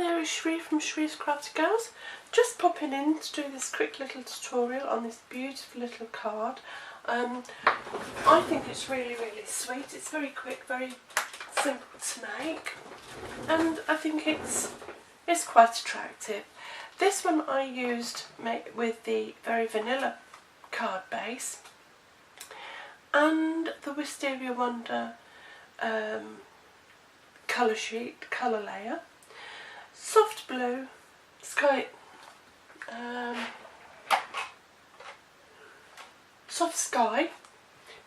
there, it's Shree from Shree's Crafty Girls. Just popping in to do this quick little tutorial on this beautiful little card. I think it's really sweet. It's very quick, very simple to make, and I think it's quite attractive. This one I used with the Very Vanilla card base and the Wisteria Wonder colour layer, soft blue, sky, soft sky,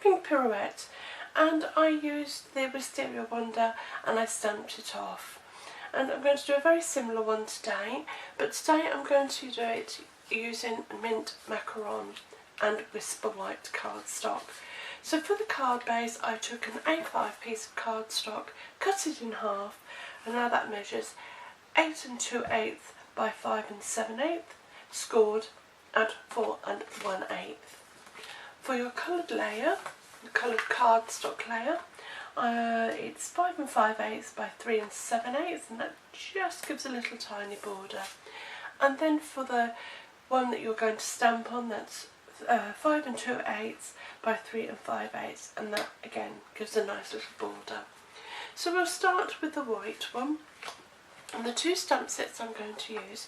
pink pirouette, and I used the Wisteria Wonder and I stamped it off. And I'm going to do a very similar one today, but today I'm going to do it using mint macaron and Whisper White cardstock. So for the card base, I took an A5 piece of cardstock, cut it in half, and now that measures 8 2/8 by 5 7/8, scored at 4 1/8. For your coloured layer, the coloured cardstock layer, it's 5 5/8 by 3 7/8, and that just gives a little tiny border. And then for the one that you're going to stamp on, that's 5 2/8 by 3 5/8, and that again gives a nice little border. So we'll start with the white one, and the two stamp sets I'm going to use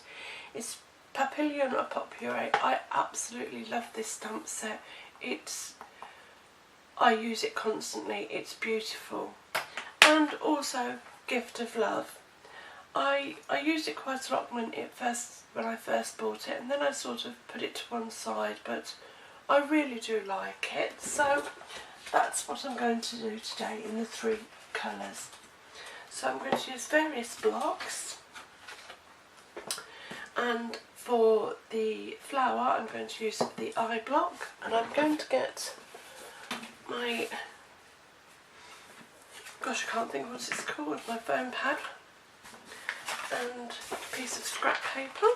is Papillon or Popure. I absolutely love this stamp set. I use it constantly, it's beautiful. And also Gift of Love. I used it quite a lot when I first bought it, and then I sort of put it to one side, but I really do like it. So that's what I'm going to do today in the three colours. So I'm going to use various blocks, and for the flower I'm going to use the eye block, and I'm going to get my, gosh, I can't think what it's called, my foam pad and a piece of scrap paper,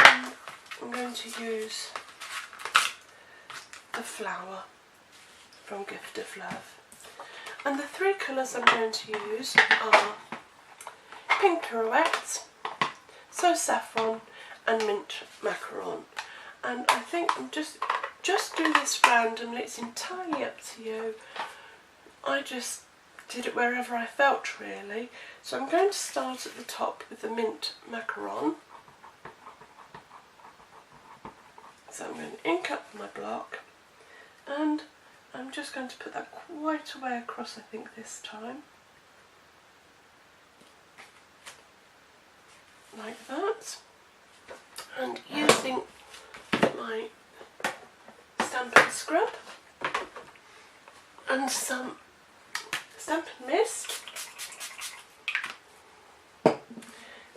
and I'm going to use the flower from Gift of Love. And the three colours I'm going to use are Pink Pirouette, So Saffron and Mint Macaron. And I think I'm just do this randomly, it's entirely up to you. I just did it wherever I felt really. So I'm going to start at the top with the Mint Macaron. So I'm going to ink up my block, and I'm just going to put that quite a way across, I think, this time. Like that. And using my Stampin' Scrub and some Stampin' Mist,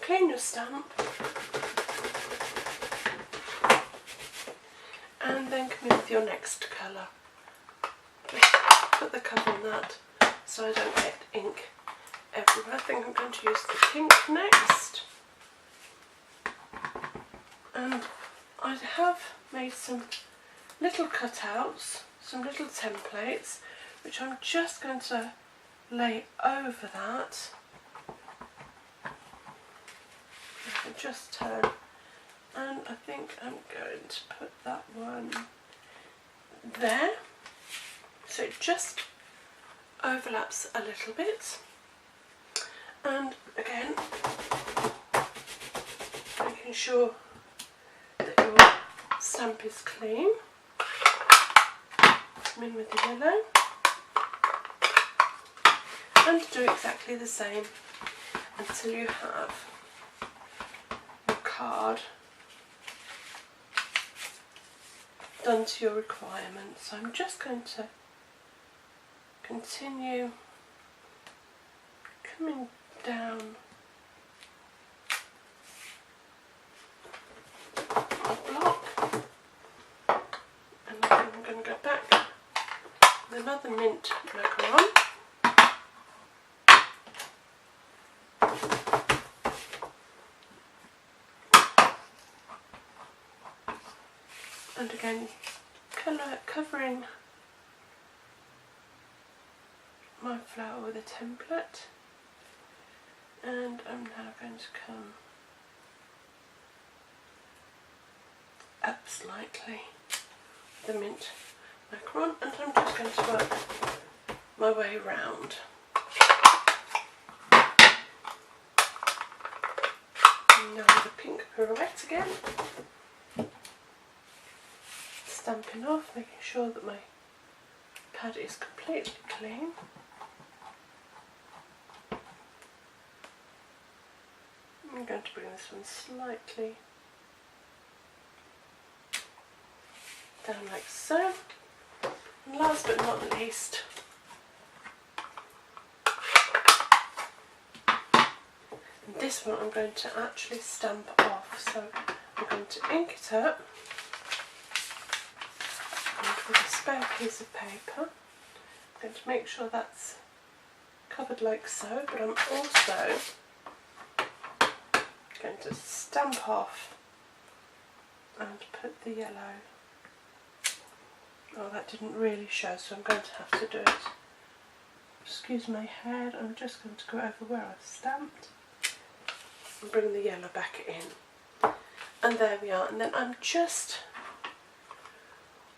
clean your stamp, and then come in with your next colour. Put the cover on that so I don't get ink everywhere. I think I'm going to use the pink next. And I have made some little cutouts, some little templates, which I'm just going to lay over that. I can just turn, and I think I'm going to put that one there, so it just overlaps a little bit. And again, making sure that your stamp is clean. Come in with the yellow, and do exactly the same until you have your card done to your requirements. So I'm just going to continue coming down my block, and then I'm going to go back with another Mint Macaron. And again, covering my flower with a template, and I'm now to come up slightly, the mint macaron, and I'm just going to work my way round. Now the pink pirouette again, stamping off, making sure that my pad is completely clean. I'm going to bring this one slightly down like so. And last but not least, this one I'm going to actually stamp off. So I'm going to ink it up, and with a spare piece of paper, I'm going to make sure that's covered like so, but I'm also going to stamp off and put the yellow. Oh, that didn't really show, so I'm going to have to do it. Excuse my head, I'm just going to go over where I've stamped and bring the yellow back in. And there we are. And then I'm just,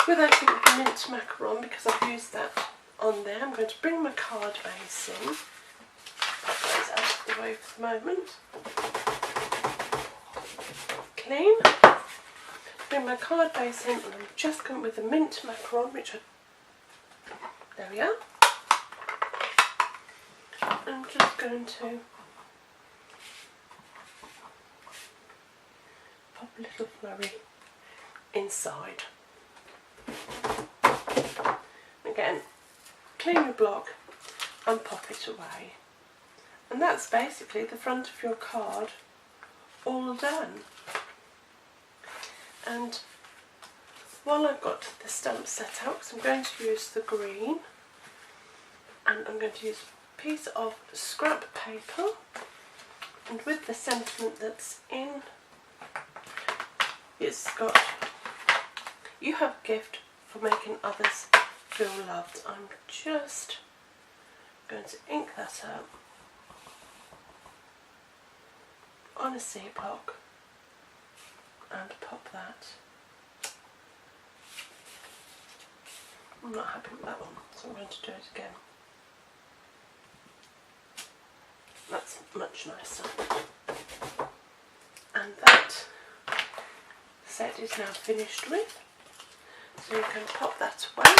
with I think the mint macaron, because I've used that on there, I'm going to bring my card base in. Put those out of the way for the moment. Clean. Bring my card base in, and I'm just going with the mint macaron, which there we are. I'm just going to pop a little flurry inside. Again, clean your block and pop it away. And that's basically the front of your card all done. And while I've got the stamp set out, because I'm going to use the green, and I'm going to use a piece of scrap paper, and with the sentiment that's in, it's got, you have a gift for making others feel loved. I'm just going to ink that up on a C block and pop that. I'm not happy with that one, so I'm going to do it again. That's much nicer. And that set is now finished with, so you can pop that away.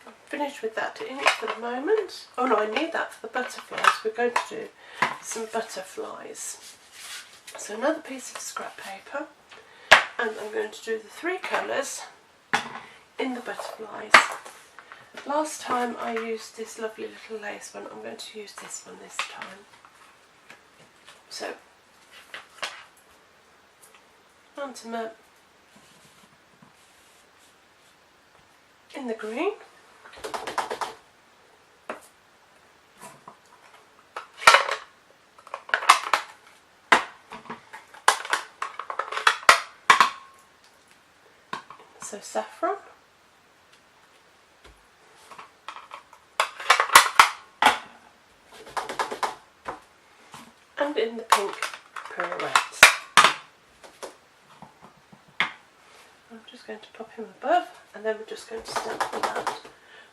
I'm finished with that ink for the moment. Oh no, I need that for the butterflies. We're going to do some butterflies. So another piece of scrap paper, and I'm going to do the three colours in the butterflies. Last time I used this lovely little lace one, I'm going to use this one this time. So, onto my, in the green. So saffron. And in the pink pirouettes. I'm just going to pop him above, and then we're just going to stamp them out.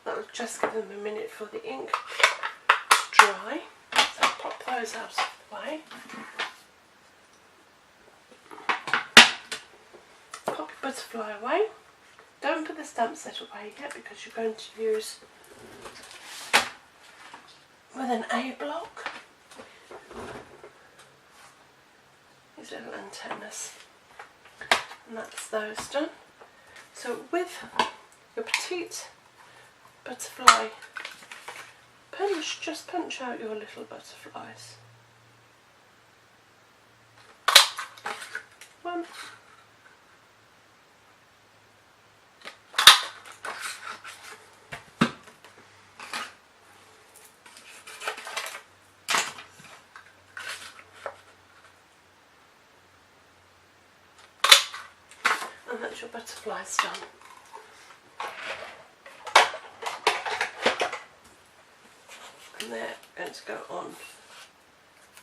That'll just give them a minute for the ink to dry. So I'll pop those out of the way. Pop your butterfly away. Don't put the stamp set away yet, because you're going to use with an A block these little antennas, and that's those done. So with your petite butterfly punch, just punch out your little butterflies. One. And that's your butterflies done. And they're going to go on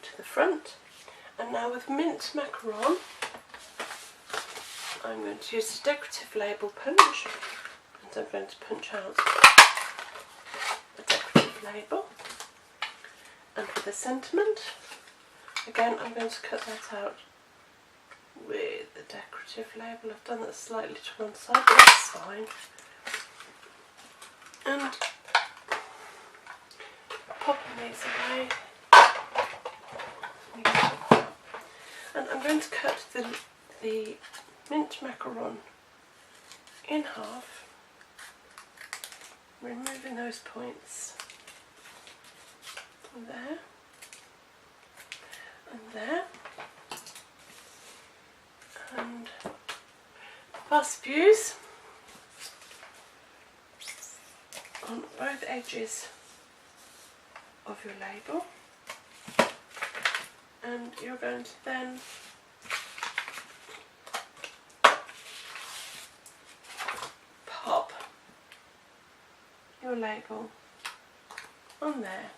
to the front. And now with mint macaron, I'm going to use a decorative label punch, and I'm going to punch out a decorative label. And for the sentiment, again I'm going to cut that out with the decorative label. I've done that slightly to one side, but that's fine. And popping these away. And I'm going to cut the mint macaron in half, removing those points. And there, and there, and fast views on both edges of your label, and you're going to then pop your label on there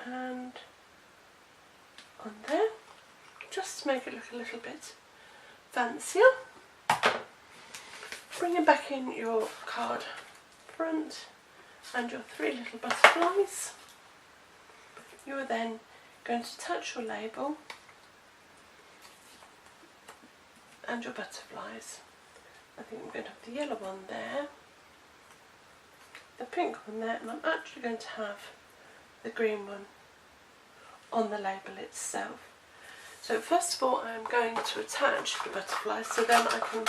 and on there, just to make it look a little bit fancier. Bringing back in your card front and your 3 little butterflies. You are then going to touch your label and your butterflies. I think I'm going to have the yellow one there, the pink one there, and I'm actually going to have the green one on the label itself. So first of all I'm going to attach the butterflies so then I can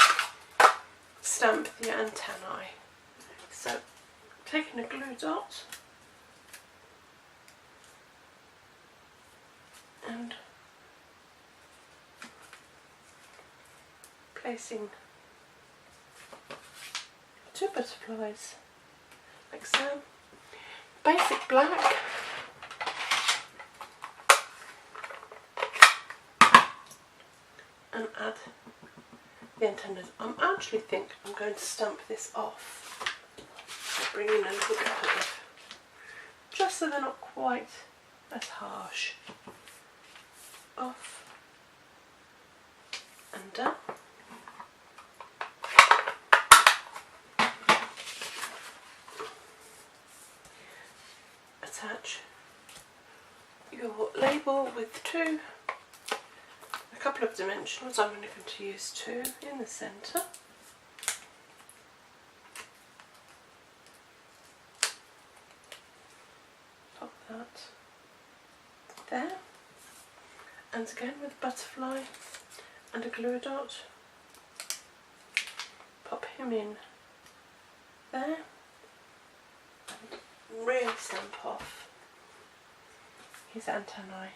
stamp the antennae. So taking a glue dot and placing 2 butterflies like so, basic black, and add the antennas. I actually think I'm going to stamp this off, bring in a little bit of, just so they're not quite as harsh. Off and down. Attach your label with 2, a couple of dimensionals. I'm only going to use 2 in the centre. Pop that there, and again with a butterfly and a glue dot, pop him in there. Really stamp off his antennae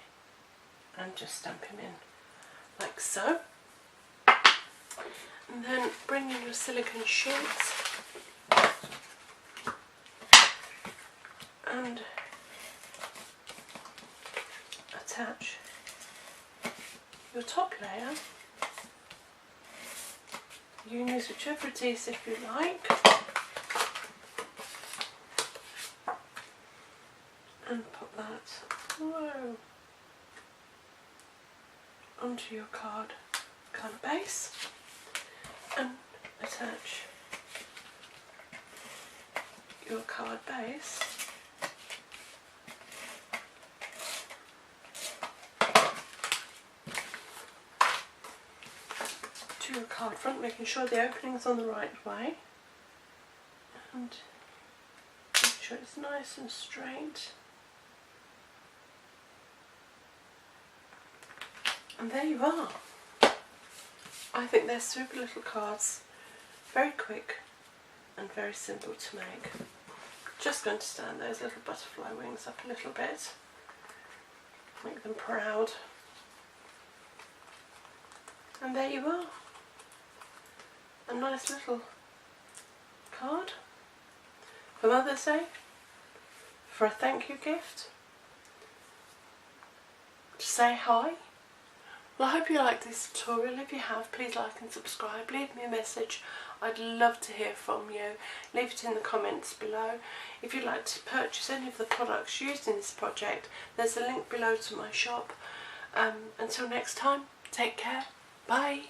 and just stamp him in like so. And then bring in your silicone sheets and attach your top layer. You can use whichever adhesive you like. And put that onto your card base and attach your card base to your card front, making sure the opening's on the right way and make sure it's nice and straight. And there you are. I think they're super little cards, very quick and very simple to make. Just going to stand those little butterfly wings up a little bit, make them proud. And there you are. A nice little card for Mother's Day, for a thank you gift, to say hi. Well, I hope you liked this tutorial. If you have, please like and subscribe. Leave me a message I'd love to hear from you. Leave it in the comments below. If you'd like to purchase any of the products used in this project, there's a link below to my shop. Until next time, take care. Bye.